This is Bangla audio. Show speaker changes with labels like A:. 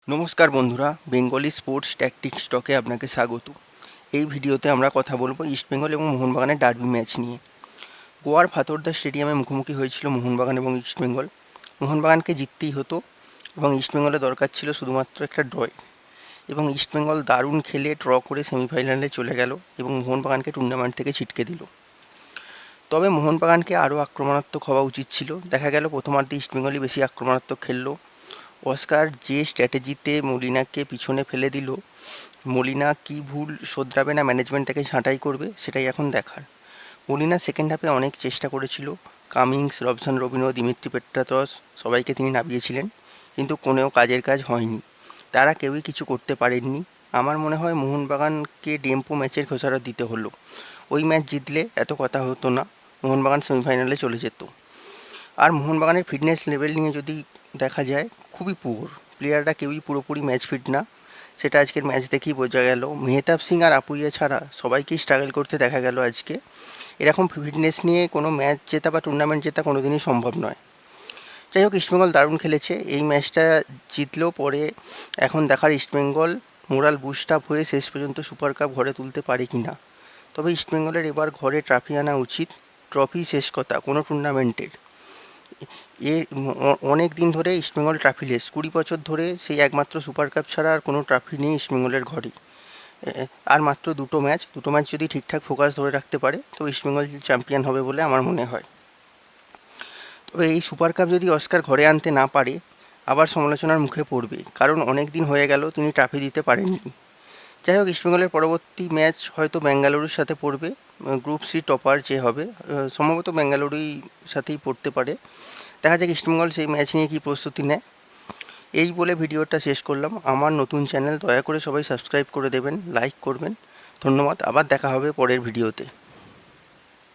A: নমস্কার বন্ধুরা, বেঙ্গলি স্পোর্টস ট্যাকটিক্স টকে আপনাকে স্বাগত। এই ভিডিওতে আমরা কথা বলবো ইস্টবেঙ্গল এবং মোহনবাগানের ডার্বি ম্যাচ নিয়ে। গোয়ার ফাতোরদা স্টেডিয়ামে মুখোমুখি হয়েছিল মোহনবাগান এবং ইস্টবেঙ্গল। মোহনবাগানকে জিততেই হতো এবং ইস্টবেঙ্গলের দরকার ছিল শুধুমাত্র একটা ড্রয়, এবং ইস্টবেঙ্গল দারুণ খেলে ড্র করে সেমিফাইনালে চলে গেল এবং মোহনবাগানকে টুর্নামেন্ট থেকে ছিটকে দিল। তবে মোহনবাগানকে আরও আক্রমণাত্মক হওয়া উচিত ছিল। দেখা গেল প্রথমার্ধে ইস্টবেঙ্গলই বেশি আক্রমণাত্মক খেললো। অস্কার যে স্ট্র্যাটেজিতে মলিনাকে পিছনে ফেলে দিল, মলিনা কি ভুল শোধরাবে না ম্যানেজমেন্ট তাকে ছাঁটাই করবে সেটাই এখন দেখার। মলিনা সেকেন্ড হাফে অনেক চেষ্টা করেছিল, কামিংস, রবসন রবিনো, দিমিত্রি পেট্রাতস সবাইকে তিনি নামিয়েছিলেন, কিন্তু কোনেও কাজের কাজ হয়নি। তারা কেউই কিছু করতে পারেননি। আমার মনে হয় মোহনবাগানকে ডেম্পো ম্যাচের খোঁচারত দিতে হলো। ওই ম্যাচ জিতলে এত কথা হতো না, মোহনবাগান সেমিফাইনালে চলে যেত। আর মোহনবাগানের ফিটনেস লেভেল নিয়ে যদি দেখা যায়, খুবই পুয়ার। প্লেয়াররা কেউই পুরোপুরি ম্যাচ ফিট না, সেটা আজকের ম্যাচ দেখেই বোঝা গেল। মেহতাব সিং আর আপুইয়া ছাড়া সবাইকেই স্ট্রাগল করতে দেখা গেল আজকে। এরকম ফিটনেস নিয়ে কোনো ম্যাচ জেতা বা টুর্নামেন্ট জেতা কোনোদিনই সম্ভব নয়। যাই হোক, ইস্টবেঙ্গল দারুণ খেলেছে। এই ম্যাচটা জিতলেও পরে এখন দেখার ইস্টবেঙ্গল মোরাল বুস্ট আপ হয়ে শেষ পর্যন্ত সুপার কাপ ঘরে তুলতে পারে কি না। তবে ইস্টবেঙ্গলের এবার ঘরে ট্রফি আনা উচিত। ট্রফি শেষ কথা কোনো টুর্নামেন্টের। অনেক দিন ধরে ইস্টবেঙ্গল ট্রফিলেস, 20 বছর ধরে সেই একমাত্র সুপার কাপ ছাড়া আর কোনো ট্রফি নেই ইস্টবেঙ্গলের ঘরে। আর মাত্র দুটো ম্যাচ যদি ঠিকঠাক ফোকাস ধরে রাখতে পারে তো ইস্টবেঙ্গল চ্যাম্পিয়ন হবে বলে আমার মনে হয়। তবে এই সুপার কাপ যদি অস্কার ঘরে আনতে না পারে, আবার সমালোচনার মুখে পড়বে, কারণ অনেক দিন হয়ে গেল তিনি ট্রফি দিতে পারেননি। যাই হোক, ইস্টবেঙ্গলের পরবর্তী ম্যাচ হয়তো বেঙ্গালুরুর সাথে পড়বে। গ্রুপ সি টপার যে হবে, সম্ভবত বেঙ্গালুরুই সাথেই পড়তে পারে। দেখা যাক ইস্টবেঙ্গল সেই ম্যাচ নিয়ে কী প্রস্তুতি নেয়। এই বলে ভিডিওটা শেষ করলাম। আমার নতুন চ্যানেল, দয়া করে সবাই সাবস্ক্রাইব করে দেবেন, লাইক করবেন। ধন্যবাদ, আবার দেখা হবে পরের ভিডিওতে।